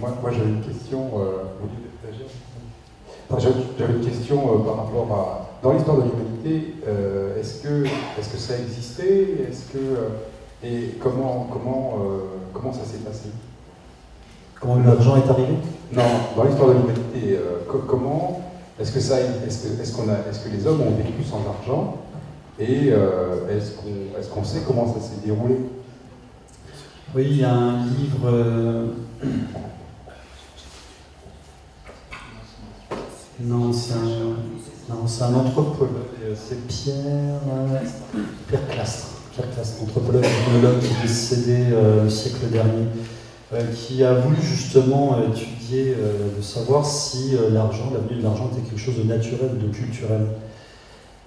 Moi j'avais une question. J'avais une question par rapport à. Dans l'histoire de l'humanité, est-ce que ça existait? Et comment ça s'est passé? Comment l'argent est arrivé? Non, dans l'histoire de l'humanité, comment est-ce que les hommes ont vécu sans argent? Et est-ce qu'on sait comment ça s'est déroulé? Oui, il y a un livre. Non, c'est un anthropologue. C'est Pierre Clastre. Pierre Clastre, anthropologue, ethnologue qui est décédé le siècle dernier, qui a voulu justement étudier, de savoir si l'argent, la venue de l'argent était quelque chose de naturel ou de culturel.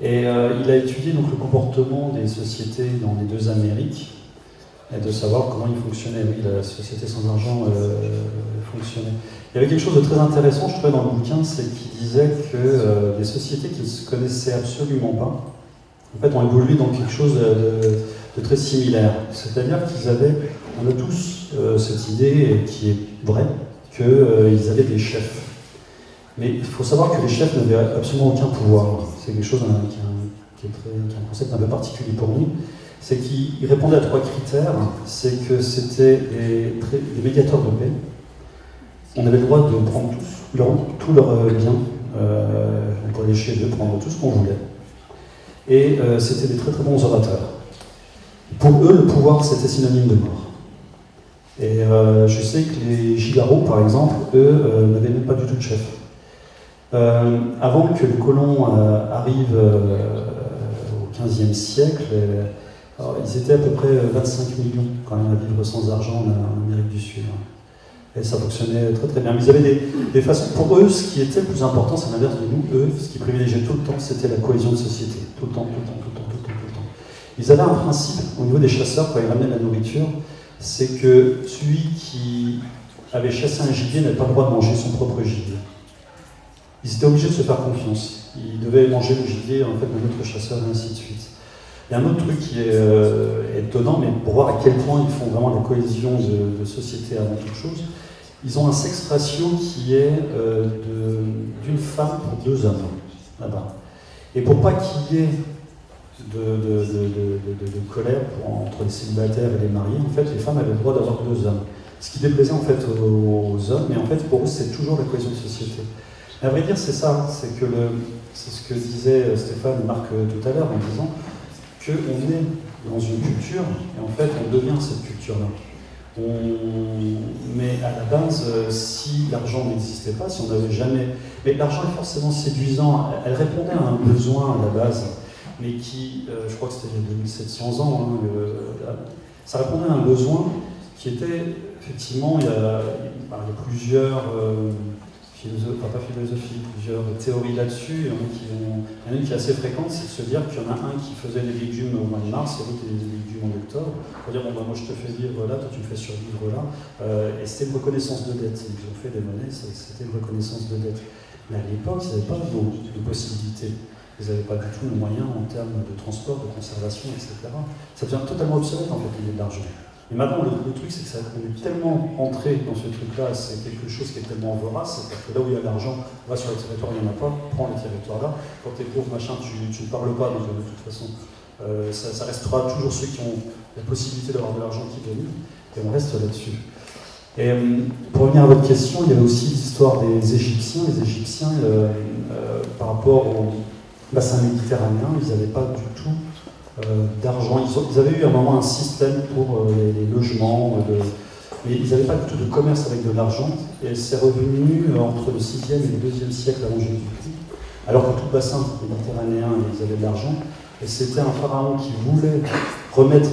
Et il a étudié donc le comportement des sociétés dans les deux Amériques, et de savoir comment ils fonctionnaient. Oui, la société sans argent fonctionnait. Il y avait quelque chose de très intéressant, je trouvais, dans le bouquin, c'est qu'il disait que des sociétés qui ne se connaissaient absolument pas, en fait, ont évolué dans quelque chose de très similaire. C'est-à-dire on a tous cette idée, qui est vraie, qu'ils avaient des chefs. Mais il faut savoir que les chefs n'avaient absolument aucun pouvoir. C'est quelque chose qui est un concept un peu particulier pour nous. C'est qu'ils répondaient à 3 critères. C'est que c'était des médiateurs de paix. On avait le droit de prendre tous leurs biens. On pouvait aller chez eux, prendre tout ce qu'on voulait. Et c'était des très très bons orateurs. Pour eux, le pouvoir, c'était synonyme de mort. Et je sais que les gigaros, par exemple, eux, n'avaient même pas du tout de chef. Avant que les colons arrivent au XVe siècle, ils étaient à peu près 25 millions quand même à vivre sans argent en Amérique du Sud. Et ça fonctionnait très très bien. Mais ils avaient des façons. Pour eux, ce qui était le plus important, c'est l'inverse de nous. Eux, ce qu'ils privilégiaient tout le temps, c'était la cohésion de société. Tout le temps. Ils avaient un principe au niveau des chasseurs, quand ils ramenaient la nourriture, c'est que celui qui avait chassé un gibier n'avait pas le droit de manger son propre gibier. Ils étaient obligés de se faire confiance. Ils devaient manger le gibier en fait, de notre chasseur, et ainsi de suite. Il y a un autre truc qui est étonnant, mais pour voir à quel point ils font vraiment la cohésion de société avant toute chose, ils ont un sexe ratio qui est d'une femme pour 2 hommes, là-bas. Et pour pas qu'il y ait de colère entre les célibataires et les mariés, en fait, les femmes avaient le droit d'avoir 2 hommes. Ce qui déplaisait en fait aux hommes, mais en fait, pour eux, c'est toujours la cohésion de société. Et à vrai dire, c'est ça, c'est ce que disait Stéphane et Marc tout à l'heure en disant qu'on est dans une culture et en fait on devient cette culture-là. Mais à la base, si l'argent n'existait pas, si on n'avait jamais... Mais l'argent est forcément séduisant, elle répondait à un besoin à la base, mais qui, je crois que c'était il y a 2700 ans, ça répondait à un besoin qui était, effectivement, il y a plusieurs... plusieurs théories là-dessus. Il y en a une qui est assez fréquente, c'est de se dire qu'il y en a un qui faisait des légumes au mois de mars et l'autre des légumes en octobre. Pour dire, bon, moi je te fais vivre là, toi tu me fais survivre là. Et c'était une reconnaissance de dette. Ils ont fait des monnaies, c'était une reconnaissance de dette. Mais à l'époque, ils n'avaient pas de possibilités. Ils n'avaient pas du tout le moyen en termes de transport, de conservation, etc. Ça devient totalement obsolète en fait, l'idée de l'argent. Et maintenant, le truc, c'est qu'on est tellement entré dans ce truc-là, c'est quelque chose qui est tellement vorace, c'est que là où il y a de l'argent, va sur les territoires, il n'y en a pas, prends les territoires-là. Quand t'es pauvre, machin, tu ne parles pas, donc de toute façon, ça restera toujours ceux qui ont la possibilité d'avoir de l'argent qui dominent, et on reste là-dessus. Et pour revenir à votre question, il y avait aussi l'histoire des Égyptiens. Les Égyptiens, par rapport au bassin méditerranéen, ils n'avaient pas du tout d'argent. Ils avaient eu à un moment un système pour les logements, mais ils n'avaient pas du tout de commerce avec de l'argent, et c'est revenu entre le 6e et le 2e siècle avant Jésus-Christ, alors que tout le bassin méditerranéen, ils avaient de l'argent, et c'était un pharaon qui voulait remettre,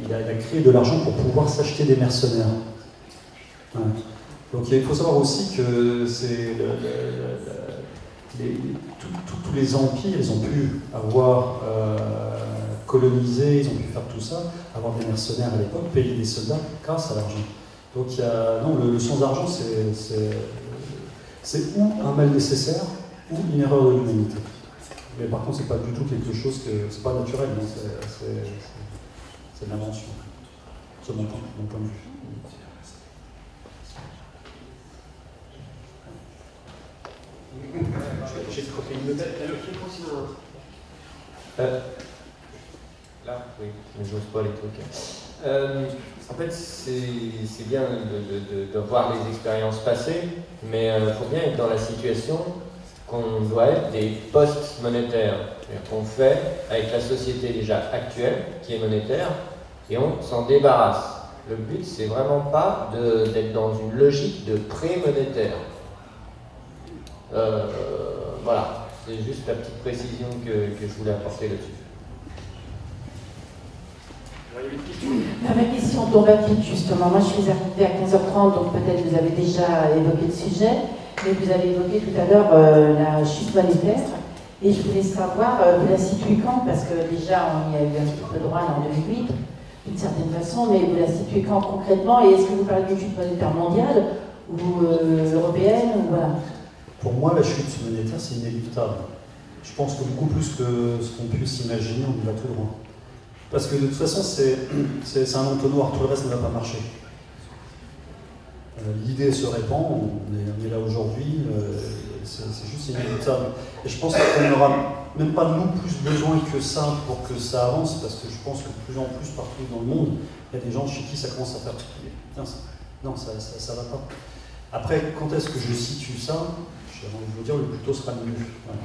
il a créé de l'argent pour pouvoir s'acheter des mercenaires. Ouais. Donc il faut savoir aussi que c'est tous les empires, ils ont pu avoir colonisé, ils ont pu faire tout ça, avoir des mercenaires à l'époque, payer des soldats grâce à l'argent. Donc le sans-argent, c'est ou un mal nécessaire ou une erreur de l'humanité. Mais par contre, c'est pas du tout quelque chose c'est pas naturel, c'est de l'invention. C'est mon point de vue. J'ai troqué une note. Là, oui, mais j'ose pas les trucs. En fait, c'est bien de voir les expériences passées, mais il faut bien être dans la situation qu'on doit être des postes monétaires. C'est-à-dire qu'on fait avec la société déjà actuelle, qui est monétaire, et on s'en débarrasse. Le but, c'est vraiment pas d'être dans une logique de pré-monétaire. Voilà, c'est juste la petite précision que je voulais apporter là-dessus. Ma question tombe à pic, justement. Moi, je suis arrivée à 15h30, donc peut-être vous avez déjà évoqué le sujet, mais vous avez évoqué tout à l'heure la chute monétaire. Et je voulais savoir, vous la situez quand? Parce que déjà, on y a eu un petit peu droit en 2008, d'une certaine façon, mais vous la situez quand concrètement? Et est-ce que vous parlez d'une chute monétaire mondiale ou européenne ou voilà? Pour moi, la chute monétaire, c'est inéluctable. Je pense que beaucoup plus que ce qu'on puisse imaginer, on y va tout droit. Parce que de toute façon, c'est un entonnoir, tout le reste ne va pas marcher. L'idée se répand, on est là aujourd'hui, c'est juste inéluctable. Et je pense qu'on n'aura même pas nous plus besoin que ça pour que ça avance, parce que je pense que de plus en plus partout dans le monde, il y a des gens chez qui ça commence à faire non, ça va pas. Après, quand est-ce que je situe ça? J'ai envie de vous dire, le plus tôt sera mieux. Voilà.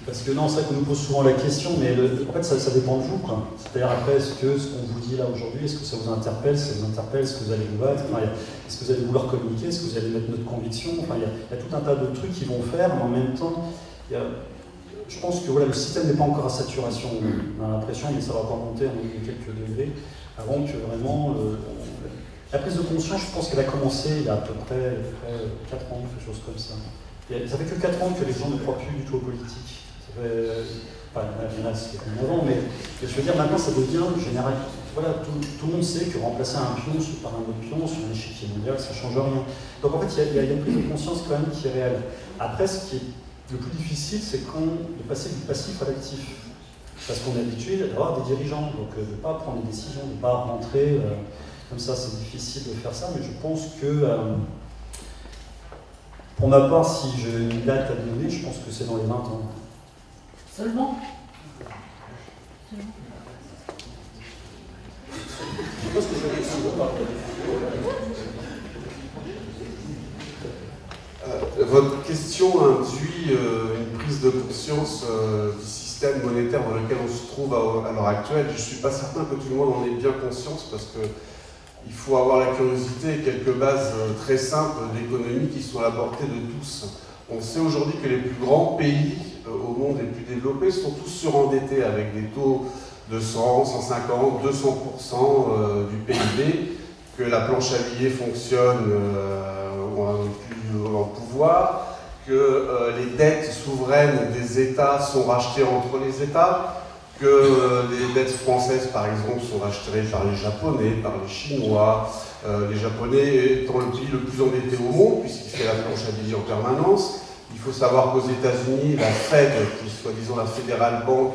Parce que non, c'est vrai qu'on nous pose souvent la question, mais en fait, ça dépend de vous, quoi. C'est-à-dire, après, est-ce que ce qu'on vous dit là aujourd'hui, est-ce que ça vous interpelle? Si ça vous interpelle, est-ce que vous allez vous battre? Enfin, est-ce que vous allez vouloir communiquer? Est-ce que vous allez mettre notre conviction? Enfin, il y a tout un tas de trucs qui vont faire, mais en même temps, je pense que voilà, le système n'est pas encore à saturation. On a l'impression, mais ça va pas monter en quelques degrés, avant que vraiment... la prise de conscience, je pense qu'elle a commencé il y a à peu près 4 ans, quelque chose comme ça. Ça fait que 4 ans que les gens ne croient plus du tout aux politiques. Enfin, il y en a, c'était comme avant, mais je veux dire, maintenant ça devient général. Voilà, tout le monde sait que remplacer un pion par un autre pion sur un échiquier mondial, ça ne change rien. Donc en fait, il y a une prise de conscience quand même qui est réelle. Après, ce qui est le plus difficile, c'est de passer du passif à l'actif. Parce qu'on est habitué d'avoir des dirigeants, donc de ne pas prendre des décisions, de ne pas rentrer comme ça, c'est difficile de faire ça, mais je pense que, pour ma part, si j'ai une date à donner, je pense que c'est dans les 20 ans. Seulement? Je pense que je vais Votre question induit une prise de conscience du système monétaire dans lequel on se trouve à l'heure actuelle. Je ne suis pas certain que tout le monde en ait bien conscience parce qu'il faut avoir la curiosité et quelques bases très simples d'économie qui sont à la portée de tous. On sait aujourd'hui que les plus grands pays au monde les plus développés sont tous surendettés avec des taux de 100, 150, 200% du PIB, que la planche à billets fonctionne en pouvoir, que les dettes souveraines des États sont rachetées entre les États, que les dettes françaises, par exemple, sont rachetées par les Japonais, par les Chinois, les Japonais étant le pays le plus endetté au monde, puisqu'il fait la planche à billets en permanence. Il faut savoir qu'aux États-Unis, la Fed, qui est soi-disant la Federal Bank,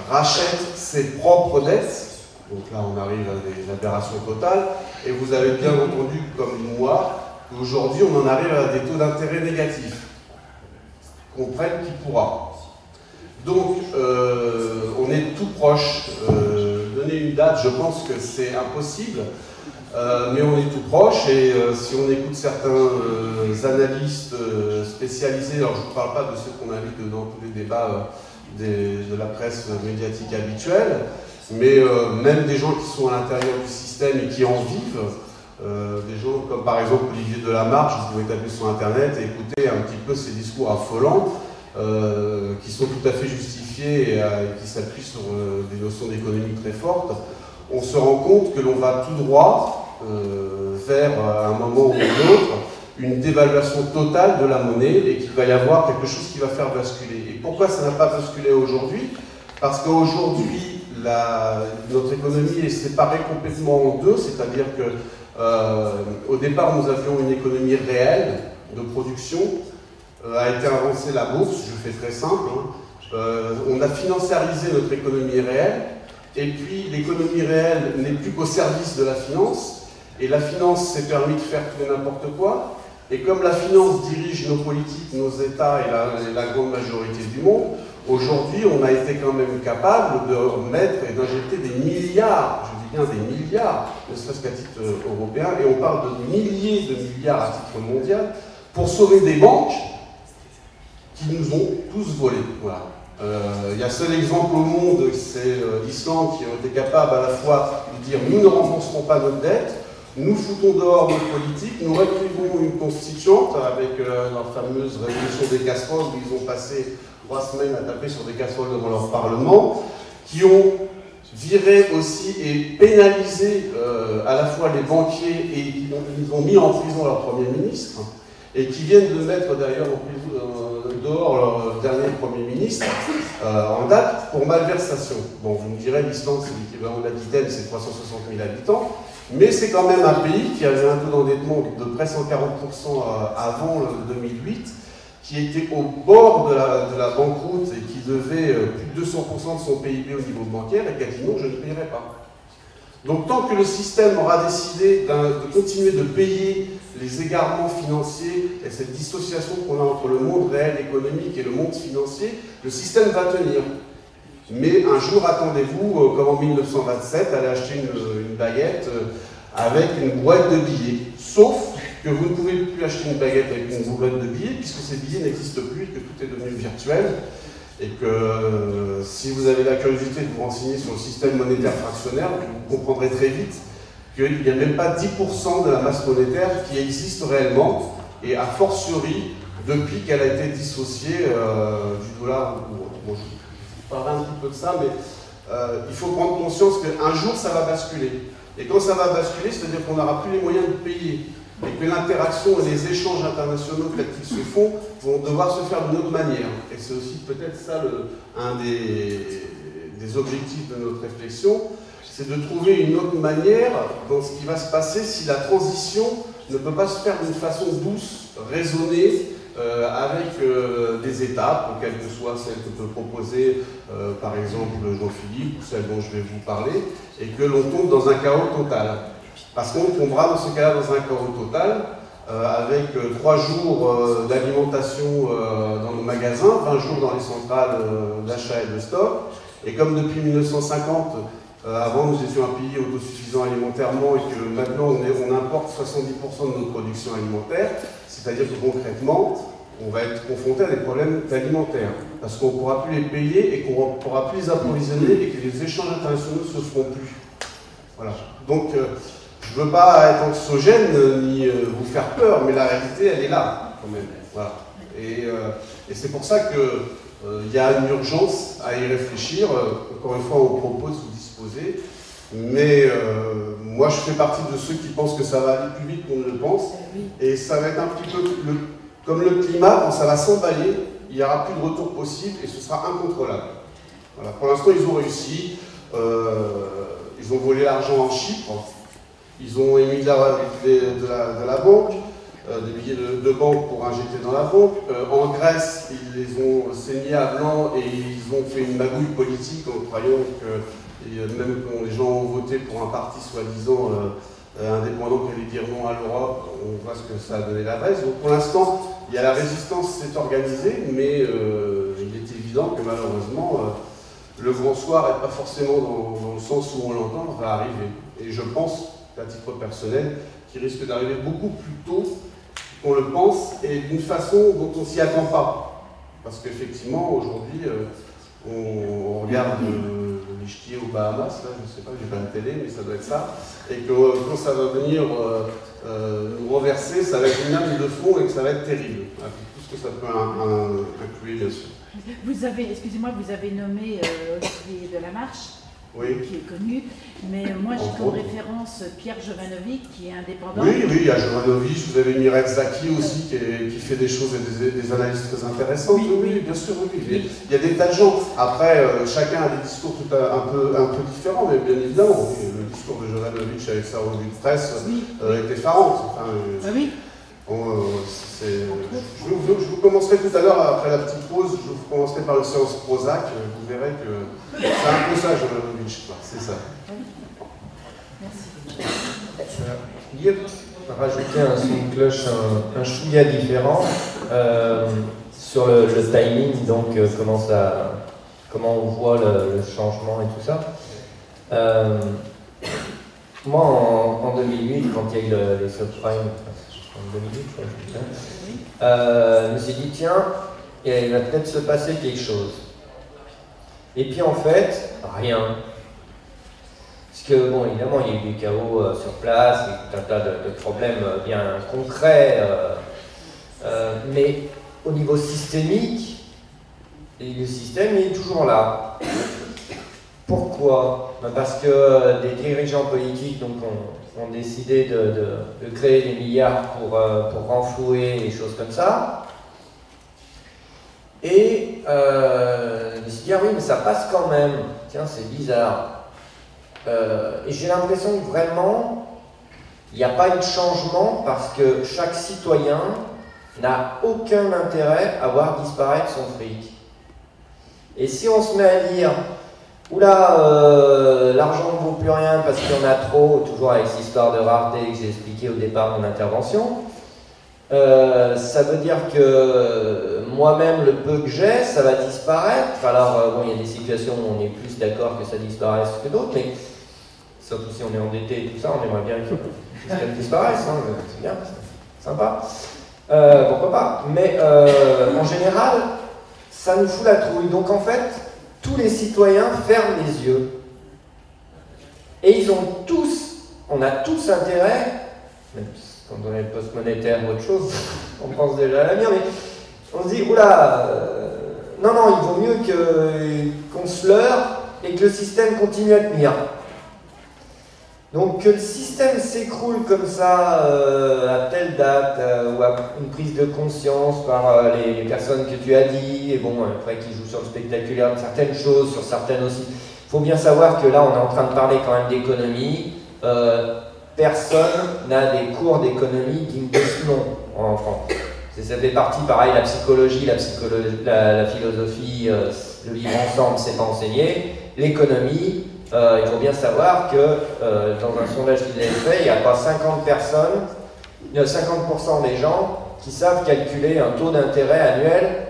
rachète ses propres dettes. Donc là, on arrive à des aberrations totales. Et vous avez bien entendu, comme moi, qu'aujourd'hui, on en arrive à des taux d'intérêt négatifs. Qu'on prenne qui pourra. Donc, on est tout proche. Donner une date, je pense que c'est impossible. Mais on est tout proche et si on écoute certains analystes spécialisés, alors je ne parle pas de ceux qu'on invite dans tous les débats de la presse médiatique habituelle, mais même des gens qui sont à l'intérieur du système et qui en vivent, des gens comme par exemple Olivier Delamarche, vous pouvez taper sur internet et écouter un petit peu ces discours affolants qui sont tout à fait justifiés et qui s'appuient sur des notions d'économie très fortes. On se rend compte que l'on va tout droit vers, à un moment ou un autre, une dévaluation totale de la monnaie et qu'il va y avoir quelque chose qui va faire basculer. Et pourquoi ça n'a pas basculé aujourd'hui? Parce qu'aujourd'hui, notre économie est séparée complètement en deux, c'est-à-dire qu'au départ, nous avions une économie réelle de production, a été avancée la bourse, je fais très simple, hein. On a financiarisé notre économie réelle, et puis l'économie réelle n'est plus qu'au service de la finance, et la finance s'est permis de faire tout et n'importe quoi, Et comme la finance dirige nos politiques, nos États et la grande majorité du monde, aujourd'hui, on a été quand même capable de mettre et d'injecter des milliards, je dis bien des milliards, ne serait-ce qu'à titre européen, et on parle de milliers de milliards à titre mondial, pour sauver des banques qui nous ont tous volés. Voilà. Il y a un seul exemple au monde, c'est l'Islande, qui a été capable à la fois de dire nous ne rembourserons pas notre dette, nous foutons dehors notre politique, nous réécrivons une constituante avec leur fameuse révolution des casseroles où ils ont passé 3 semaines à taper sur des casseroles devant leur parlement, qui ont viré aussi et pénalisé à la fois les banquiers et ils ont mis en prison leur Premier ministre et qui viennent de mettre d'ailleurs dehors leur dernier Premier ministre en date pour malversation. Bon, vous me direz, l'Islande c'est l'équivalent de l'Aquitaine, c'est 360 000 habitants. Mais c'est quand même un pays qui avait un taux d'endettement de près 140% avant 2008, qui était au bord de la banqueroute et qui devait plus de 200% de son PIB au niveau bancaire et qui a dit non, je ne payerai pas. Donc tant que le système aura décidé de continuer de payer les égarements financiers et cette dissociation qu'on a entre le monde réel économique et le monde financier, le système va tenir. Mais un jour, attendez-vous, comme en 1927, aller acheter une baguette avec une boîte de billets. Sauf que vous ne pouvez plus acheter une baguette avec une boîte de billets, puisque ces billets n'existent plus et que tout est devenu virtuel. Et que si vous avez la curiosité de vous renseigner sur le système monétaire fractionnaire, vous comprendrez très vite qu'il n'y a même pas 10% de la masse monétaire qui existe réellement, et a fortiori, depuis qu'elle a été dissociée du dollar au cours. Bon, je parlerai un petit peu de ça, mais il faut prendre conscience qu'un jour, ça va basculer. Et quand ça va basculer, c'est-à-dire qu'on n'aura plus les moyens de payer, et que l'interaction et les échanges internationaux tels qu'ils se font vont devoir se faire d'une autre manière. Et c'est aussi peut-être ça un des objectifs de notre réflexion, c'est de trouver une autre manière dans ce qui va se passer si la transition ne peut pas se faire d'une façon douce, raisonnée, avec des étapes, quelle que soit celle que peut proposer par exemple Jean-Philippe ou celle dont je vais vous parler, et que l'on tombe dans un chaos total. Parce qu'on tombera dans ce cas-là dans un chaos total, avec 3 jours d'alimentation dans nos magasins, 20 jours dans les centrales d'achat et de stock, et comme depuis 1950, avant nous étions un pays autosuffisant alimentairement et que maintenant on importe 70% de notre production alimentaire, c'est-à-dire que concrètement, on va être confronté à des problèmes alimentaires, parce qu'on ne pourra plus les payer et qu'on ne pourra plus les approvisionner et que les échanges internationaux ne se feront plus. Voilà. Donc, je ne veux pas être anxiogène ni vous faire peur, mais la réalité, elle est là, quand même. Voilà. Et c'est pour ça qu'il y a une urgence à y réfléchir. Encore une fois, on propose, vous disposez. Mais moi, je fais partie de ceux qui pensent que ça va aller plus vite qu'on ne le pense. Et ça va être un petit peu comme le climat, quand ça va s'emballer, il n'y aura plus de retour possible et ce sera incontrôlable. Voilà. Pour l'instant, ils ont réussi. Ils ont volé l'argent en Chypre. Ils ont émis de la banque, des billets de banque pour injecter dans la banque. En Grèce, ils les ont saignés à blanc et ils ont fait une magouille politique en croyant que, même quand les gens ont voté pour un parti soi-disant indépendant qui allait dire non à l'Europe, on voit ce que ça a donné la baisse. Donc pour l'instant, il y a la résistance s'est organisée, mais il est évident que malheureusement, le grand soir n'est pas forcément dans le sens où on l'entend, va arriver. Et je pense, à titre personnel, qu'il risque d'arriver beaucoup plus tôt qu'on le pense et d'une façon dont on ne s'y attend pas. Parce qu'effectivement, aujourd'hui, on regarde les ch'tis aux Bahamas, là, je ne sais pas, j'ai pas de télé, mais ça doit être ça, et que quand ça va venir nous renverser, ça va être une lame de fond et que ça va être terrible. Avec tout ce que ça peut inclure, bien sûr. Vous avez, excusez-moi, vous avez nommé Olivier Delamarche, oui. Qui est connu, mais moi j'ai comme référence Pierre Jovanovic qui est indépendant. Oui, il y a Jovanovic, vous avez Mirel Zaki aussi qui fait des choses et des analyses très intéressantes. Oui, bien sûr, oui. Il y a des tas de gens. Après, chacun a des discours un peu différents, mais bien évidemment, le discours de Jovanovic avec sa revue de presse est effarant. Enfin, oui. Je vous commencerai tout à l'heure, après la petite pause, je vous commencerai par une séance Prozac, vous verrez que c'est un peu ça, Jovanovic, c'est ça. Merci. rajouter un son de cloche un chouïa différent sur le timing, donc comment on voit le changement et tout ça. Moi, en 2008, quand il y a eu les subprimes, en 2008, je crois, je me suis dit, tiens, il va peut-être se passer quelque chose. Et puis en fait, rien. Parce que, bon, évidemment, il y a eu des chaos sur place, et tout un tas de problèmes bien concrets, mais au niveau systémique, le système est toujours là. Pourquoi? Parce que des dirigeants politiques donc, ont décidé de créer des milliards pour renflouer les choses comme ça. Et je me suis dit, ah oui, mais ça passe quand même. Tiens, c'est bizarre. Et j'ai l'impression que vraiment, il n'y a pas eu de changement parce que chaque citoyen n'a aucun intérêt à voir disparaître son fric. Et si on se met à dire, oula, l'argent ne vaut plus rien parce qu'il y en a trop, toujours avec cette histoire de rareté que j'ai expliqué au départ de mon intervention, ça veut dire que moi-même, le peu que j'ai, ça va disparaître. Alors, bon, il y a des situations où on est plus d'accord que ça disparaisse que d'autres, mais surtout si on est endetté et tout ça, on aimerait bien que le système disparaisse, hein, c'est bien, c'est sympa. Pourquoi pas? Mais en général, ça nous fout la trouille. Donc en fait, tous les citoyens ferment les yeux. Et on a tous intérêt, même quand on est post-monétaire ou autre chose, on pense déjà à l'avenir, mais on se dit, oula, non, il vaut mieux qu'on se leurre et que le système continue à tenir. Donc que le système s'écroule comme ça à telle date ou à une prise de conscience par les personnes que tu as dit, et bon, après qui jouent sur le spectaculaire de certaines choses, sur certaines aussi. Il faut bien savoir que là on est en train de parler quand même d'économie. Personne n'a des cours d'économie dignes de ce nom en France. Ça fait partie, pareil, la psychologie, la philosophie, le vivre ensemble, c'est pas enseigné. L'économie, il faut bien savoir que dans un sondage qu'ils avaient fait, il n'y a pas 50% des gens qui savent calculer un taux d'intérêt annuel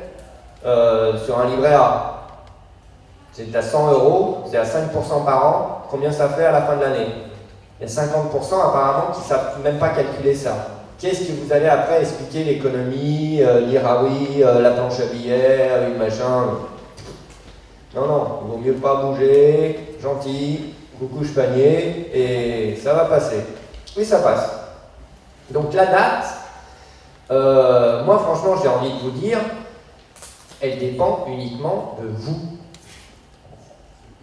sur un livret A. C'est à 100 €, c'est à 5% par an, combien ça fait à la fin de l'année? Il y a 50% apparemment qui ne savent même pas calculer ça. Qu'est-ce que vous allez après expliquer l'économie, dire ah oui, la planche à billets, oui, machin. Non, il vaut mieux pas bouger, gentil, coucou panier, et ça va passer. Oui, ça passe. Donc la date, moi franchement j'ai envie de vous dire, elle dépend uniquement de vous.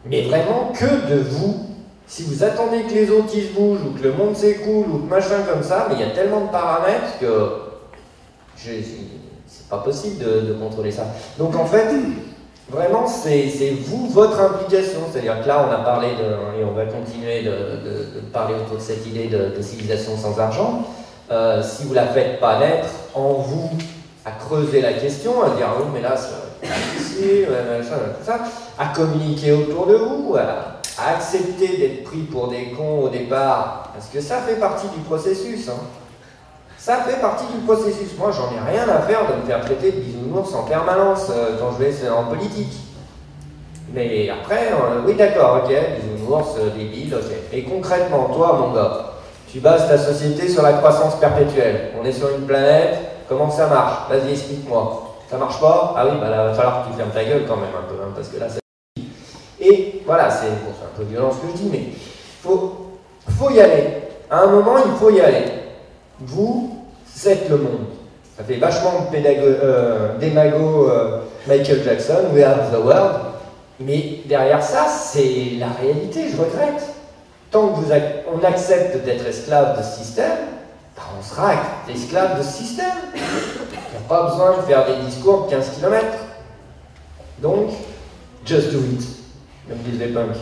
Mais vraiment que de vous. Si vous attendez que les autres ils se bougent, ou que le monde s'écoule, ou que machin comme ça, mais il y a tellement de paramètres que c'est pas possible de contrôler ça. Donc en fait, vraiment, c'est vous, votre implication. C'est-à-dire que là, on a parlé et on va continuer de parler autour de cette idée de civilisation sans argent. Si vous ne la faites pas naître en vous, à creuser la question, à dire, oui, mais là, c'est difficile, tout ça, à communiquer autour de vous, à accepter d'être pris pour des cons au départ, parce que ça fait partie du processus. Hein. Ça fait partie du processus. Moi, j'en ai rien à faire de me faire traiter de bisounours en permanence quand je vais en politique. Mais après, oui d'accord, ok, bisounours, débile, ok. Et concrètement, toi, mon gars, tu bases ta société sur la croissance perpétuelle. On est sur une planète, comment ça marche? Vas-y, explique-moi. Ça marche pas? Ah oui, bah là, il va falloir que tu fermes ta gueule quand même un peu, hein, parce que là, ça... Et voilà, c'est un peu violent ce que je dis, mais faut y aller. À un moment, il faut y aller. Vous, c'est le monde. Ça fait vachement démago Michael Jackson, We Are the World, mais derrière ça, c'est la réalité, je regrette. Tant que on accepte d'être esclave de ce système, ben on sera esclave de ce système. Il n'y a pas besoin de faire des discours de 15 km. Donc, just do it, comme disent les punks,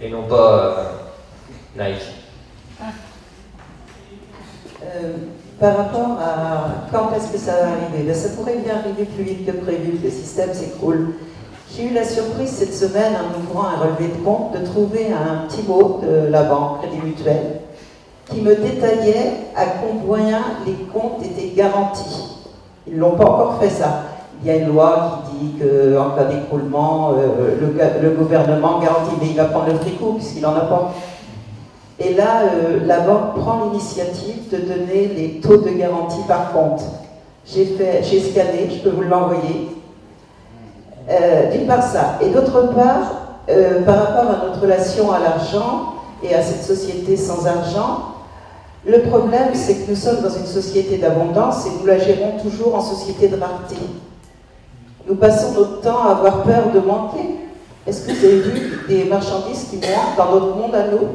et non pas Nike. Par rapport à quand est-ce que ça va arriver, ben, ça pourrait bien arriver plus vite que prévu, que le système s'écroule. J'ai eu la surprise cette semaine, en ouvrant un relevé de compte, de trouver un petit mot de la banque Crédit Mutuel qui me détaillait à combien les comptes étaient garantis. Ils n'ont pas encore fait ça. Il y a une loi qui dit qu'en cas d'écroulement, le gouvernement garantit, mais il va prendre le fricot puisqu'il n'en a pas. Et là, la banque prend l'initiative de donner les taux de garantie par compte. J'ai scanné, je peux vous l'envoyer. D'une part ça. Et d'autre part, par rapport à notre relation à l'argent et à cette société sans argent, le problème c'est que nous sommes dans une société d'abondance et nous la gérons toujours en société de rareté. Nous passons notre temps à avoir peur de manquer. Est-ce que vous avez vu des marchandises qui manquent dans notre monde à nous?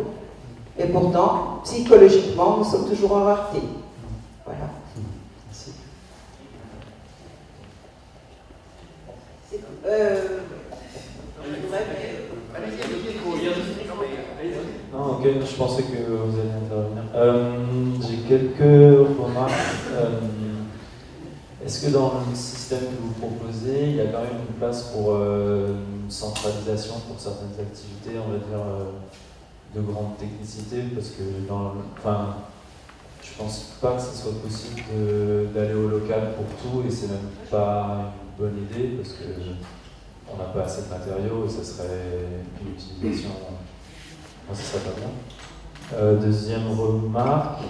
Et pourtant, psychologiquement, nous sommes toujours en rareté. Voilà. Merci. Non, ok, je pensais que vous alliez intervenir. J'ai quelques remarques. Est-ce que dans le système que vous proposez, il y a quand même une place pour une centralisation pour certaines activités, on va dire, de grande technicité? Parce que je pense pas que ce soit possible d'aller au local pour tout, et c'est même pas une bonne idée, parce que on n'a pas assez de matériaux et ça serait une utilisation. Ça serait pas bien. Deuxième remarque.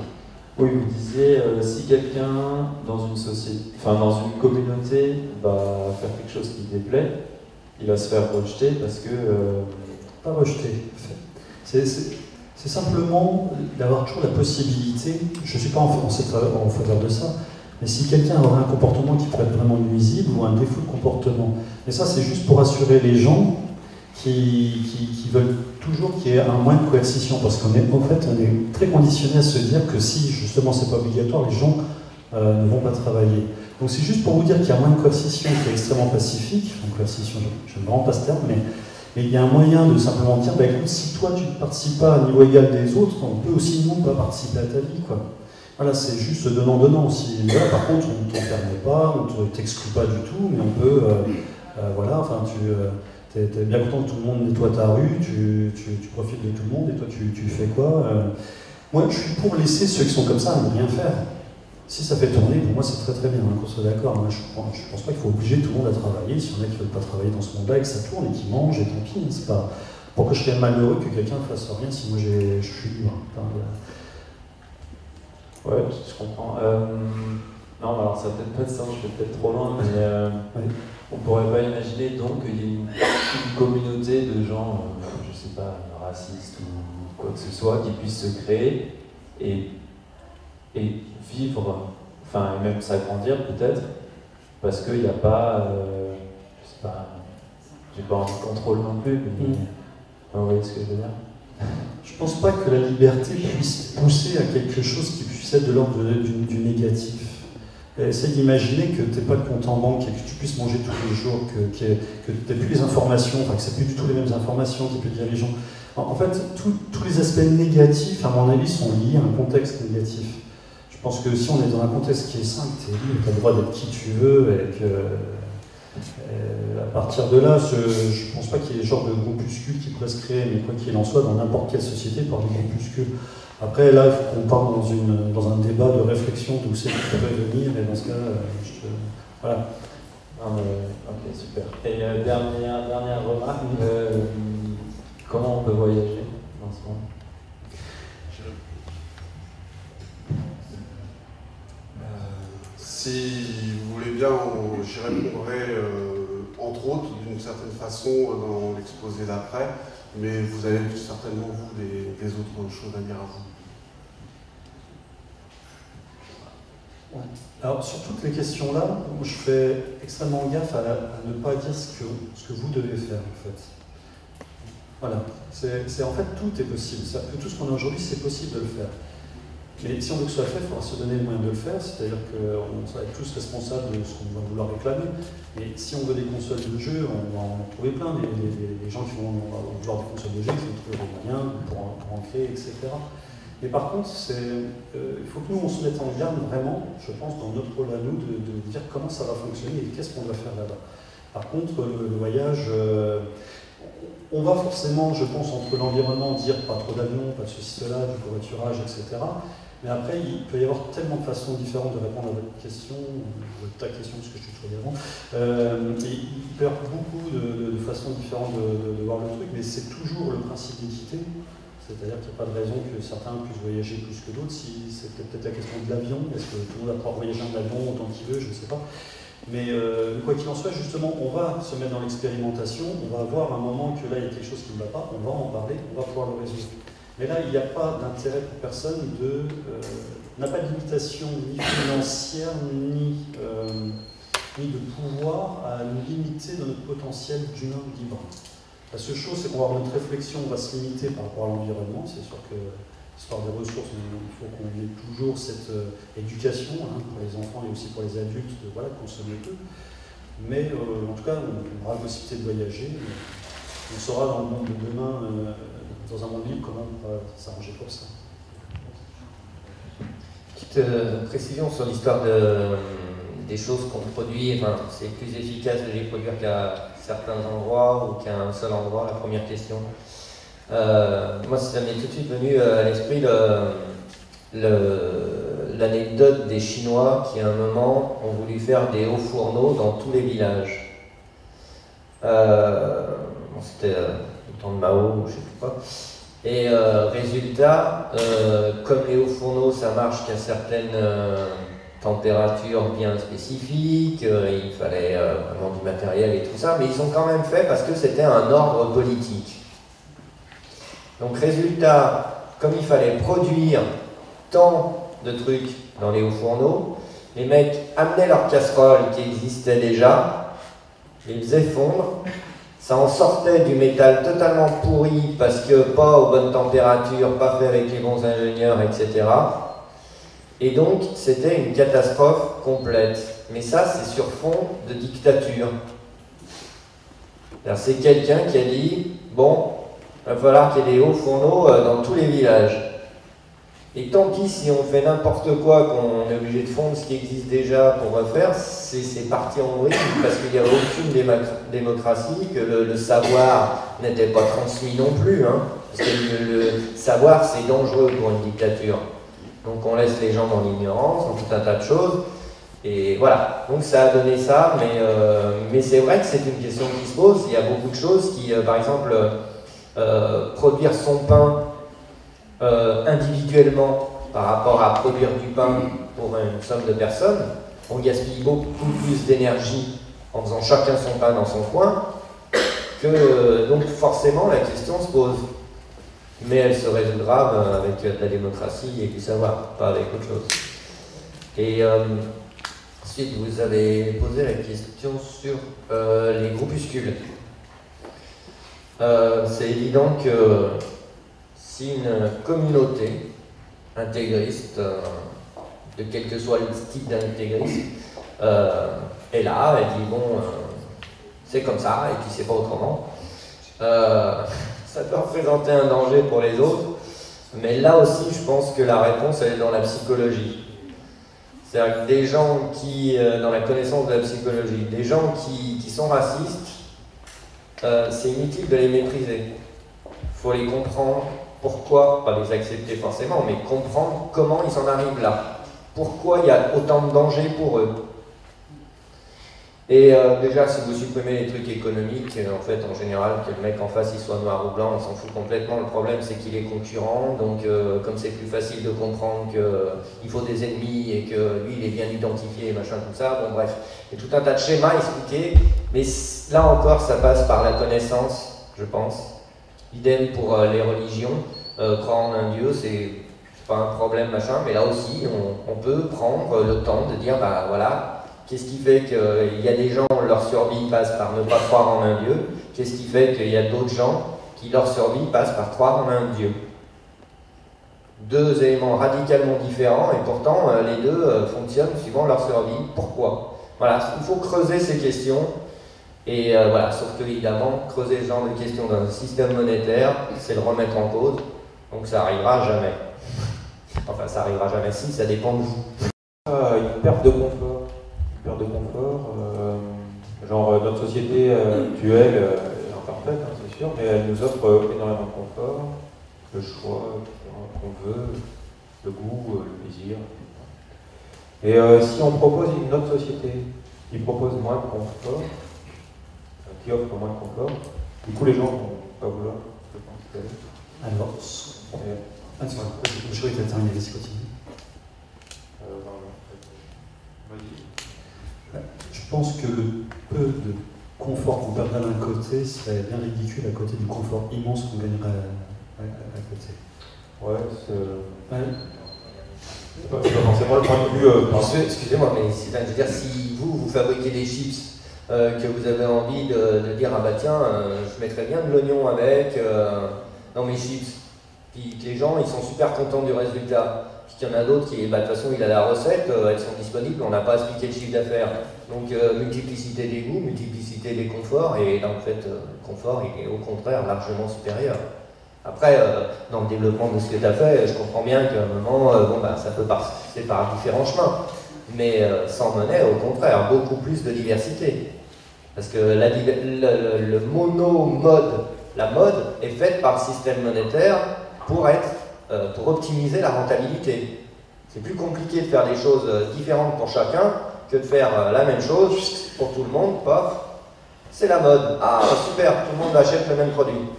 Oui, vous disiez, si quelqu'un dans une société, dans une communauté va faire quelque chose qui déplaît, il va se faire rejeter parce que... Pas rejeter. C'est simplement d'avoir toujours la possibilité, je ne suis pas en faveur de ça, mais si quelqu'un aurait un comportement qui pourrait être vraiment nuisible ou un défaut de comportement. Et ça, c'est juste pour assurer les gens qui veulent toujours qu'il y ait un moins de coercition, parce qu'on est, en fait, on est très conditionné à se dire que si justement c'est pas obligatoire, les gens ne vont pas travailler. Donc c'est juste pour vous dire qu'il y a moins de coercition qui est extrêmement pacifique. Donc coercition, je ne me rends pas ce terme, mais il y a un moyen de simplement dire, bah, écoute, si toi tu ne participes pas à niveau égal des autres, on peut aussi nous pas participer à ta vie, quoi. Voilà, c'est juste donnant-donnant. Si, là, par contre, on ne t'enferme pas, on ne t'exclut pas du tout, mais on peut, voilà, enfin, tu es bien content que tout le monde nettoie ta rue, tu profites de tout le monde, et toi, tu fais quoi? Moi, je suis pour laisser ceux qui sont comme ça ne rien faire. Si ça fait tourner, pour moi, c'est très très bien, hein, qu'on soit d'accord. Moi, je ne pense pas qu'il faut obliger tout le monde à travailler. Si y en a qui ne veulent pas travailler dans ce monde-là et que ça tourne et qu'ils mangent, et tant pis. C'est pas pour que je sois malheureux que quelqu'un ne fasse rien si moi je suis libre. Ouais, je comprends. Non, alors ça n'a peut-être pas de sens, je vais peut-être trop loin, mais on pourrait pas imaginer donc qu'il y ait une communauté de gens, je sais pas, racistes ou quoi que ce soit, qui puissent se créer et vivre, enfin, et même s'agrandir peut-être, parce qu'il n'y a pas, je sais pas, j'ai pas envie de contrôle non plus, mais vous voyez ce que je veux dire? Je pense pas que la liberté puisse pousser à quelque chose qui puisse être de l'ordre du négatif. Essaye d'imaginer que tu n'es pas de compte en banque et que tu puisses manger tous les jours, que tu n'aies plus les informations, enfin que ce n'est plus du tout les mêmes informations, tu peux dire les gens. En fait, tous les aspects négatifs, à mon avis, sont liés à un contexte négatif. Je pense que si on est dans un contexte qui est sain, que tu es libre, tu as le droit d'être qui tu veux, et que à partir de là, je ne pense pas qu'il y ait des genres de groupuscules qui pourraient se créer, mais quoi qu'il en soit, dans n'importe quelle société, par des groupuscules. Après, là, il faut qu'on parte dans un débat de réflexion d'où c'est qui pourrait venir, et dans ce cas, voilà. Ok, super. Et dernière remarque, comment on peut voyager dans ce monde? Si vous voulez bien, j'y répondrai entre autres d'une certaine façon dans l'exposé d'après, mais vous avez certainement vous des autres choses à dire à vous. Ouais. Alors sur toutes les questions-là, je fais extrêmement gaffe à ne pas dire ce que vous devez faire en fait. Voilà. En fait tout est possible. Que tout ce qu'on a aujourd'hui, c'est possible de le faire. Mais si on veut que ce soit fait, il faudra se donner les moyens de le faire, c'est-à-dire qu'on sera tous responsables de ce qu'on va vouloir réclamer. Mais si on veut des consoles de jeu, on va en trouver plein. Les gens qui vont vouloir des consoles de jeu, ils vont trouver des moyens pour en créer, etc. Mais par contre, il faut que nous, on se mette en garde vraiment, je pense, dans notre rôle à nous, de dire comment ça va fonctionner et qu'est-ce qu'on doit faire là-bas. Par contre, le voyage, On va forcément, je pense, entre l'environnement, dire pas trop d'avions, pas de ceci, cela, du covoiturage, etc. Mais après, il peut y avoir tellement de façons différentes de répondre à votre question, ou ta question, parce que je suis toujours avant. Il peut y avoir beaucoup de façons différentes de voir le truc, mais c'est toujours le principe d'équité. C'est-à-dire qu'il n'y a pas de raison que certains puissent voyager plus que d'autres. Si c'est peut-être la question de l'avion, est-ce que tout le monde va pouvoir voyager en avion autant qu'il veut, je ne sais pas. Mais quoi qu'il en soit, justement, on va se mettre dans l'expérimentation, on va voir un moment que là, il y a quelque chose qui ne va pas, on va en parler, on va pouvoir le résoudre. Mais là, il n'y a pas d'intérêt pour personne n'a pas de limitation ni financière, ni de pouvoir à nous limiter dans notre potentiel d'humain libre. La seule chose, c'est qu'on va avoir notre réflexion, on va se limiter par rapport à l'environnement. C'est sûr que l'histoire des ressources, il faut qu'on ait toujours cette éducation pour les enfants et aussi pour les adultes de consommer peu. Mais en tout cas, on aura la possibilité de voyager. On saura dans le monde de demain, dans un monde libre, comment on va s'arranger pour ça. Petite précision sur l'histoire des choses qu'on produit. Enfin, c'est plus efficace de les produire qu'à certains endroits ou qu'à un seul endroit, la première question. Moi, ça m'est tout de suite venu à l'esprit l'anecdote des Chinois qui, à un moment, ont voulu faire des hauts fourneaux dans tous les villages. C'était le temps de Mao, ou je ne sais plus quoi. Et résultat, comme les hauts fourneaux, ça marche qu'à certaines températures bien spécifiques, il fallait vraiment du matériel et tout ça, mais ils ont quand même fait parce que c'était un ordre politique. Donc résultat, comme il fallait produire tant de trucs dans les hauts fourneaux, les mecs amenaient leurs casseroles qui existaient déjà, les faisaient fondre, ça en sortait du métal totalement pourri parce que pas aux bonnes températures, pas fait avec les bons ingénieurs, etc. Et donc c'était une catastrophe complète. Mais ça, c'est sur fond de dictature. C'est quelqu'un qui a dit, bon, il va falloir qu'il y ait des hauts fourneaux dans tous les villages. Et tant pis si on fait n'importe quoi, qu'on est obligé de fondre ce qui existe déjà pour refaire, c'est parti en vrille parce qu'il n'y avait aucune démocratie, que le savoir n'était pas transmis non plus. Parce que le savoir, c'est dangereux pour une dictature. Donc on laisse les gens dans l'ignorance, dans tout un tas de choses. Et voilà, donc ça a donné ça, mais c'est vrai que c'est une question qui se pose. Il y a beaucoup de choses qui, par exemple, produire son pain individuellement par rapport à produire du pain pour une somme de personnes, on gaspille beaucoup plus d'énergie en faisant chacun son pain dans son coin, que donc forcément la question se pose. Mais elle se résoudra avec de la démocratie et du savoir, pas avec autre chose. Et ensuite, vous avez posé la question sur les groupuscules. C'est évident que si une communauté intégriste, de quel que soit le type d'intégrisme, est là, elle dit bon, c'est comme ça, et puis c'est pas autrement, ça peut représenter un danger pour les autres, mais là aussi je pense que la réponse elle est dans la psychologie. C'est-à-dire que des gens qui, dans la connaissance de la psychologie, des gens qui sont racistes, c'est inutile de les mépriser. Il faut les comprendre. Pourquoi, pas les accepter forcément, mais comprendre comment ils en arrivent là. Pourquoi il y a autant de dangers pour eux. Et déjà, si vous supprimez les trucs économiques, en fait, en général, que le mec en face, il soit noir ou blanc, on s'en fout complètement. Le problème, c'est qu'il est concurrent, donc comme c'est plus facile de comprendre qu'il faut des ennemis et que lui, il est bien identifié, et machin, tout ça, bon bref. Il y a tout un tas de schémas expliqués, mais là encore, ça passe par la connaissance, je pense. Idem pour les religions, croire en un Dieu, c'est pas un problème machin, mais là aussi on peut prendre le temps de dire bah voilà, qu'est-ce qui fait qu'il y a des gens, leur survie passe par ne pas croire en un Dieu, qu'est-ce qui fait qu'il y a d'autres gens qui leur survie passe par croire en un Dieu. Deux éléments radicalement différents et pourtant les deux fonctionnent suivant leur survie. Pourquoi? Voilà, il faut creuser ces questions. Et voilà, sauf que évidemment, creuser ce genre de questions dans un système monétaire, c'est le remettre en cause, donc ça arrivera jamais. Enfin, ça arrivera jamais si, ça dépend de vous. Une perte de confort. Genre notre société actuelle est imparfaite, c'est c'est sûr, mais elle nous offre énormément de confort, le choix qu'on veut, le goût, le plaisir. Et si on propose une autre société qui propose moins de confort, qui offre moins de confort, du coup les gens vont pas vouloir, je pense. Alors, je vais terminer, vas-y, continue. Je pense que le peu de confort qu'on perdrait d'un côté serait bien ridicule à côté du confort immense qu'on gagnerait à côté. Ouais, c'est pas forcément le point de vue. Excusez-moi, mais je veux dire, si vous fabriquez des chips, que vous avez envie de dire, ah bah tiens, je mettrais bien de l'oignon avec dans mes chips, puis que les gens ils sont super contents du résultat. Puis qu'il y en a d'autres qui, bah, de toute façon, il a la recette, elles sont disponibles, on n'a pas à expliquer le chiffre d'affaires. Donc, multiplicité des goûts, multiplicité des conforts, et là, en fait, le confort il est au contraire largement supérieur. Après, dans le développement de ce que tu as fait, je comprends bien qu'à un moment, ça peut passer par différents chemins. Mais sans monnaie, au contraire, beaucoup plus de diversité. Parce que le mono-mode, la mode, est faite par le système monétaire pour optimiser la rentabilité. C'est plus compliqué de faire des choses différentes pour chacun que de faire la même chose pour tout le monde. Paf, c'est la mode. Ah, super, tout le monde achète le même produit.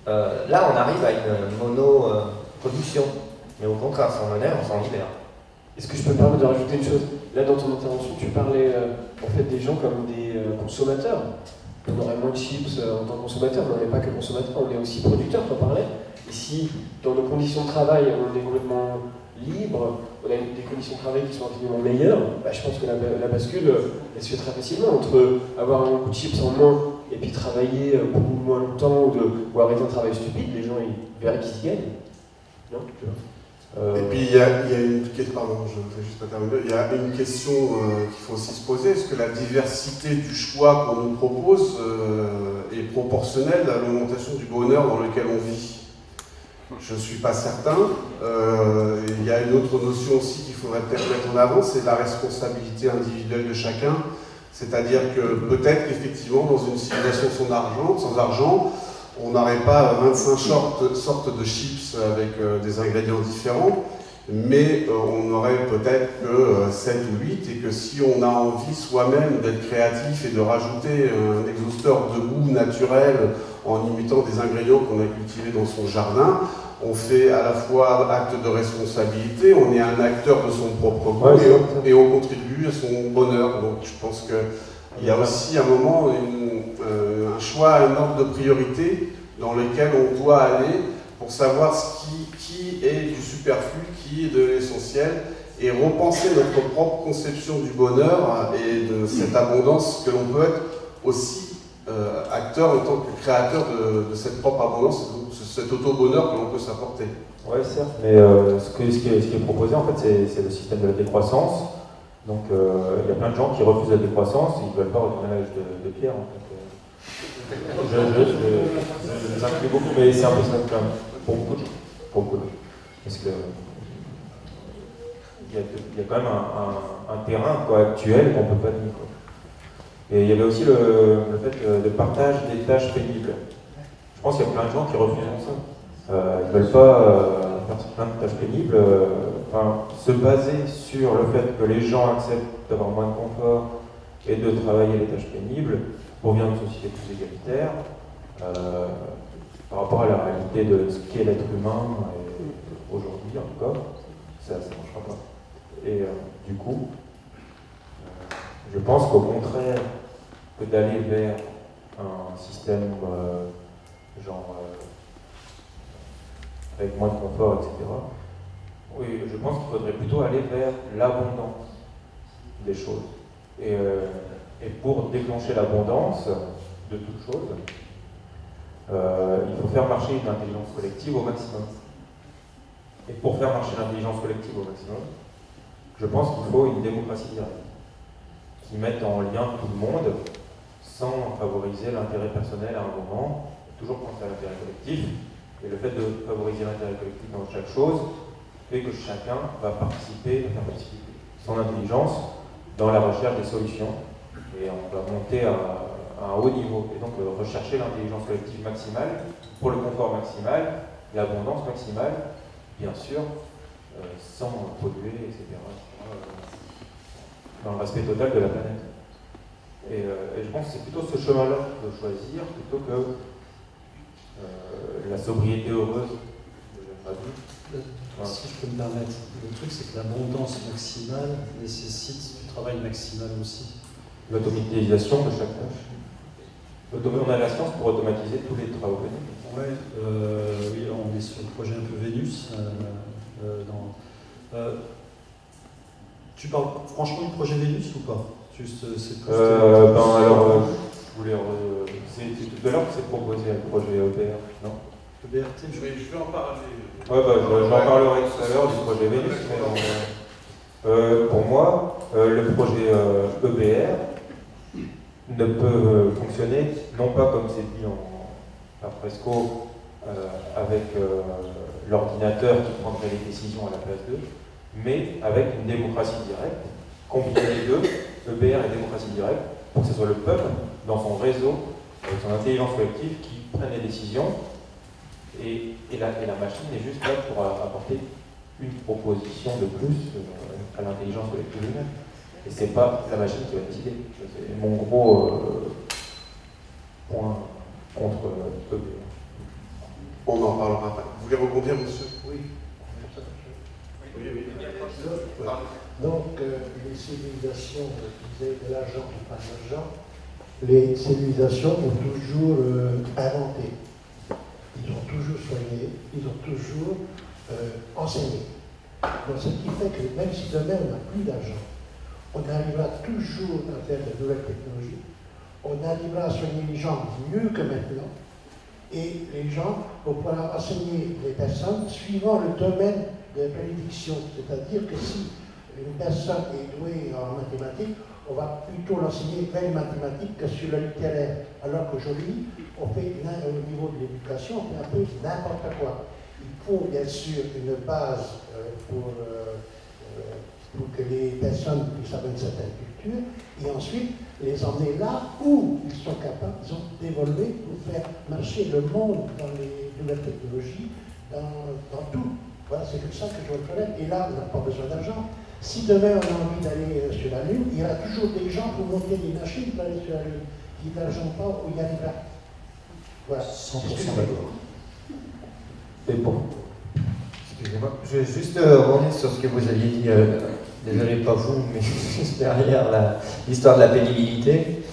Là, on arrive à une mono-production. Mais au contraire, sans monnaie, on s'en libère. Est-ce que je peux me permettre de rajouter une chose? Là, dans ton intervention, tu parlais en fait des gens comme des consommateurs. On aurait moins de chips en tant que consommateur, mais on n'est pas que consommateur, on est aussi producteur, tu en parlais. Et si, dans nos conditions de travail, on est complètement libre, on a des conditions de travail qui sont infiniment meilleures, bah, je pense que la bascule, elle se fait très facilement entre avoir un coup de chips en moins et puis travailler beaucoup moins longtemps ou arrêter un travail stupide, les gens ils verraient qu'ils y gagnent. Non, tu vois. Et puis il y a une question, pardon, je vais juste terminer. Il y a une question qu'il faut aussi se poser. Est-ce que la diversité du choix qu'on nous propose est proportionnelle à l'augmentation du bonheur dans lequel on vit? Je ne suis pas certain. Il y a une autre notion aussi qu'il faudrait peut-être mettre en avant, c'est la responsabilité individuelle de chacun. C'est-à-dire que peut-être qu'effectivement, dans une civilisation sans argent, on n'aurait pas 25 sortes de chips avec des ingrédients différents, mais on aurait peut-être que 7 ou 8, et que si on a envie soi-même d'être créatif et de rajouter un exhausteur de goût naturel en imitant des ingrédients qu'on a cultivés dans son jardin, on fait à la fois acte de responsabilité, on est un acteur de son propre goût, et on contribue à son bonheur. Donc je pense qu'il y a aussi un moment un choix, un ordre de priorité dans lequel on doit aller pour savoir qui est du superflu, qui est de l'essentiel, et repenser notre propre conception du bonheur et de cette abondance que l'on peut être aussi acteur en tant que créateur de cette propre abondance, cet auto-bonheur que l'on peut s'apporter. Oui, certes, mais ce qui est proposé, en fait, c'est le système de la décroissance. Donc, il y a plein de gens qui refusent la décroissance, ils ne veulent pas retourner à l'âge de pierre, en fait. Je inclus beaucoup, mais c'est un peu ça quand même, pour beaucoup de gens. Parce que il y a quand même un terrain actuel qu'on ne peut pas nier. Et il y avait aussi le fait de partage des tâches pénibles. Je pense qu'il y a plein de gens qui refusent ça. Ils ne veulent pas faire plein de tâches pénibles. Se baser sur le fait que les gens acceptent d'avoir moins de confort et de travailler les tâches pénibles pour bien une société plus égalitaire par rapport à la réalité de ce qu'est l'être humain aujourd'hui encore, ça ne marchera pas. Et du coup, je pense qu'au contraire que d'aller vers un système avec moins de confort, etc., oui, je pense qu'il faudrait plutôt aller vers l'abondance des choses. Et pour déclencher l'abondance de toute chose, il faut faire marcher une intelligence collective au maximum. Et pour faire marcher l'intelligence collective au maximum, je pense qu'il faut une démocratie directe qui mette en lien tout le monde sans favoriser l'intérêt personnel à un moment, toujours penser à l'intérêt collectif. Et le fait de favoriser l'intérêt collectif dans chaque chose fait que chacun va faire participer son intelligence dans la recherche des solutions. Et on va monter à un haut niveau. Et donc rechercher l'intelligence collective maximale pour le confort maximal, l'abondance maximale, bien sûr, sans polluer, etc. Dans le respect total de la planète. Et je pense que c'est plutôt ce chemin-là qu'il faut choisir, plutôt que la sobriété heureuse de la vie. Si je peux me permettre, le truc c'est que l'abondance maximale nécessite du travail maximal aussi. L'automatisation de chaque tâche. On a la science pour automatiser tous les travaux pénibles. Ouais, oui, on est sur le projet un peu Vénus. Tu parles franchement du projet Vénus ou pas? Juste, c'est plus alors, je voulais. C'est tout à l'heure que c'est proposé le projet EBR, non? EBRT, je vais en parler. Ouais, j'en parlerai tout à l'heure du projet Vénus. Mais, pour moi, le projet EBR ne peut fonctionner, non pas comme c'est dit par Fresco, avec l'ordinateur qui prendrait les décisions à la place d'eux, mais avec une démocratie directe, combiner les deux, EBR et démocratie directe, pour que ce soit le peuple, dans son réseau, avec son intelligence collective, qui prenne les décisions, et la machine est juste là pour apporter une proposition de plus à l'intelligence collective humaine. Et c'est pas la machine qui va décider. C'est mon gros point contre EBR. On en parlera pas. Vous voulez rebondir, monsieur? Oui. Donc, les civilisations, vous disiez de l'argent qui passe l'argent, les civilisations ont toujours inventé. Ils ont toujours soigné, ils ont toujours enseigné. Donc, ce qui fait que même si demain on n'a plus d'argent, on arrivera toujours à faire de nouvelles technologies, on arrivera à soigner les gens mieux que maintenant, et les gens vont pouvoir enseigner les personnes suivant le domaine de prédiction. C'est-à-dire que si une personne est douée en mathématiques, on va plutôt l'enseigner vers les mathématiques que sur le littéraire. Alors qu'aujourd'hui, au niveau de l'éducation, on fait un peu n'importe quoi. Il faut bien sûr une base pour que les personnes puissent avoir une certaine culture, et ensuite les emmener là où ils sont capables, ils ont d'évoluer pour faire marcher le monde dans les nouvelles technologies, dans tout. Voilà, c'est comme ça que je vois le problème. Et là, on n'a pas besoin d'argent. Si demain on a envie d'aller sur la Lune, il y aura toujours des gens pour monter des machines pour aller sur la Lune. Qui n'argent pas où il y arrivera. Voilà. 100% d'accord. Et bon. Excusez-moi, je vais juste revenir sur ce que vous aviez dit, désolé pas vous, mais juste derrière l'histoire de la pénibilité.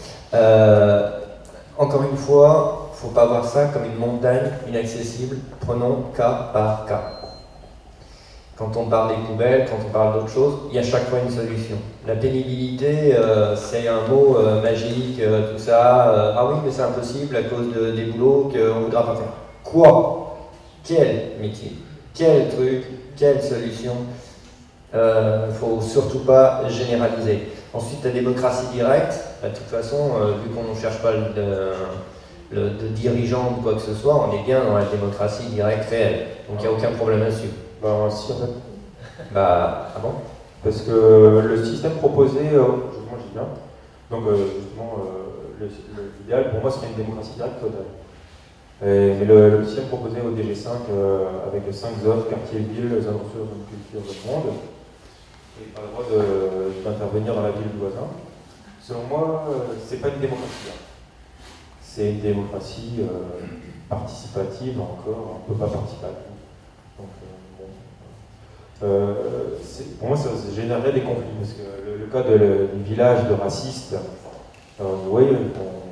Encore une fois, il ne faut pas voir ça comme une montagne inaccessible, prenons cas par cas. Quand on parle des poubelles, quand on parle d'autres choses, il y a chaque fois une solution. La pénibilité, c'est un mot magique, tout ça. Ah oui, mais c'est impossible à cause des boulots qu'on ne voudra pas faire. Quoi? Quel métier? Quel truc? Quelle solution? Il ne faut surtout pas généraliser. Ensuite, la démocratie directe, de toute façon, vu qu'on ne cherche pas de dirigeant ou quoi que ce soit, on est bien dans la démocratie directe réelle. Donc il n'y a aucun problème là-dessus. Ben si, en fait. Ah bon? Parce que le système proposé, moi je dis bien, donc justement, l'idéal pour moi serait une démocratie directe totale. Mais le système proposé au DG5, avec les 5 zones, quartier, ville, zones ressources, zones culture, zone monde, et pas le droit d'intervenir dans la ville du voisin, selon moi, c'est pas une démocratie directe. C'est une démocratie participative encore, un peu pas participative. Donc, pour moi, ça générerait des conflits, parce que le cas du village de racistes, oui,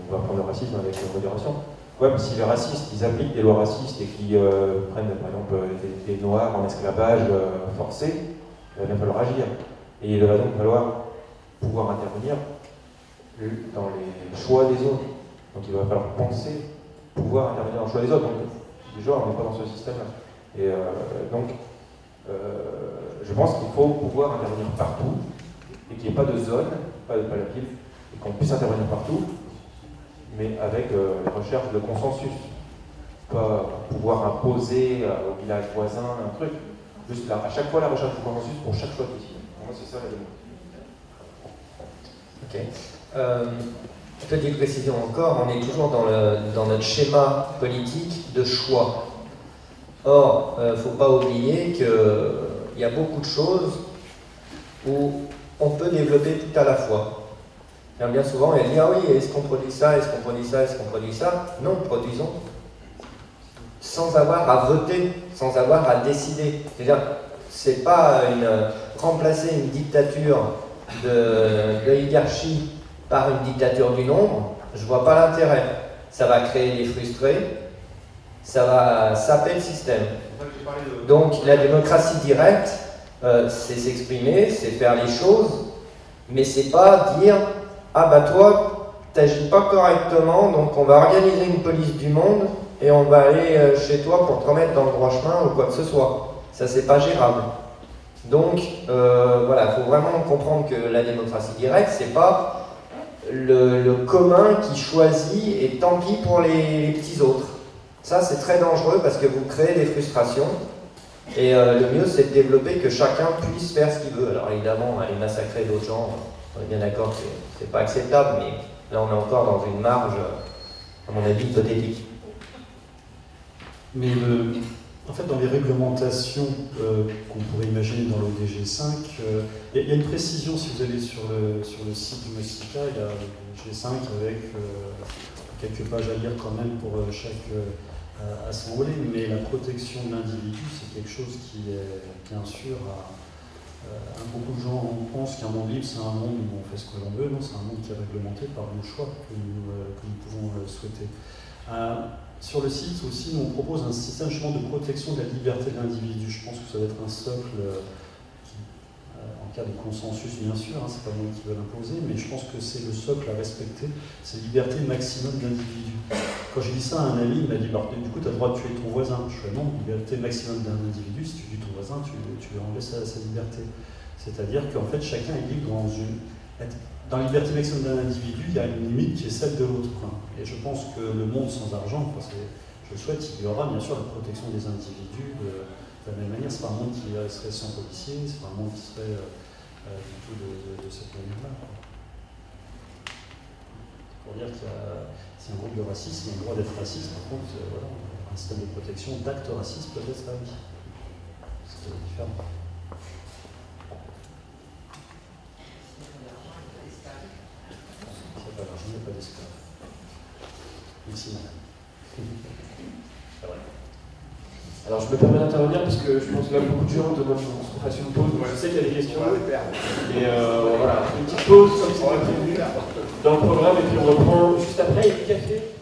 on va prendre le racisme avec modération. Ouais, mais si les racistes, ils appliquent des lois racistes et qui prennent, par exemple, des noirs en esclavage forcé, il va bien falloir agir. Et il va donc falloir pouvoir intervenir dans les choix des autres. Donc il va falloir penser, pouvoir intervenir dans le choix des autres. Donc déjà, on n'est pas dans ce système-là. Et donc, je pense qu'il faut pouvoir intervenir partout, et qu'il n'y ait pas de zone, pas la ville, et qu'on puisse intervenir partout, mais avec la recherche de consensus. Pas pouvoir imposer au village voisin un truc. Juste là, à chaque fois la recherche de consensus pour chaque choix de décision. Pour moi, c'est ça la démocratie. Ok. Petite précision encore, on est toujours dans notre schéma politique de choix. Or, il ne faut pas oublier qu'il y a beaucoup de choses où on peut développer tout à la fois. Bien souvent, elle dit « Ah oui, est-ce qu'on produit ça? Est-ce qu'on produit ça? Est-ce qu'on produit ça ?» Non, produisons. Sans avoir à voter, sans avoir à décider. C'est-à-dire, c'est pas remplacer une dictature d'oligarchie par une dictature du nombre, je ne vois pas l'intérêt. Ça va créer des frustrés, ça va saper le système. Donc la démocratie directe, c'est s'exprimer, c'est faire les choses, mais c'est pas dire « Ah bah toi, t'agis pas correctement, donc on va organiser une police du monde et on va aller chez toi pour te remettre dans le droit chemin ou quoi que ce soit. » Ça, c'est pas gérable. Donc, voilà, il faut vraiment comprendre que la démocratie directe, c'est pas le commun qui choisit et tant pis pour les petits autres. Ça, c'est très dangereux parce que vous créez des frustrations et le mieux, c'est de développer que chacun puisse faire ce qu'il veut. Alors évidemment, aller massacrer d'autres gens, on est bien d'accord que c'est pas acceptable, mais là, on est encore dans une marge, à mon avis, hypothétique. Mais en fait, dans les réglementations qu'on pourrait imaginer dans l'ODG 5, il y a une précision, si vous allez sur le site du MOSICA, il y a l'ODG 5 avec quelques pages à lire quand même pour chaque assemblée, mais la protection de l'individu, c'est quelque chose qui est bien sûr, beaucoup de gens pensent qu'un monde libre, c'est un monde où on fait ce que l'on veut. Non, c'est un monde qui est réglementé par nos choix que nous pouvons souhaiter. Sur le site aussi, on propose un système justement de protection de la liberté de l'individu. Je pense que ça va être un socle en cas de consensus, bien sûr, c'est pas moi qui veux l'imposer, mais je pense que c'est le socle à respecter, c'est la liberté maximum d'individu. Quand j'ai dit ça à un ami, il m'a dit bah, du coup, tu as le droit de tuer ton voisin. Je fais non, liberté maximum d'un individu, si tu tues ton voisin, tu lui enlèves sa liberté. C'est-à-dire qu'en fait, chacun est libre dans la liberté maximum d'un individu, il y a une limite qui est celle de l'autre. Et je pense que le monde sans argent, je le souhaite, il y aura bien sûr la protection des individus. De la même manière, ce n'est pas un monde qui serait sans policiers, ce n'est pas un monde qui serait du tout de cette manière-là. Pour dire qu'il y a, si un groupe de racistes, il y a le droit d'être raciste, par contre, voilà, un système de protection d'actes racistes peut-être là, oui. C'est différent. Je n'ai pas d'espoir. Merci, madame. Alors, je me permets d'intervenir parce que je pense qu'il y a beaucoup de gens demandent qu'on fasse une pause. Je sais qu'il y a des questions. Et voilà, une petite pause comme c'est prévu dans le programme et puis on reprend juste après. Il y a du café.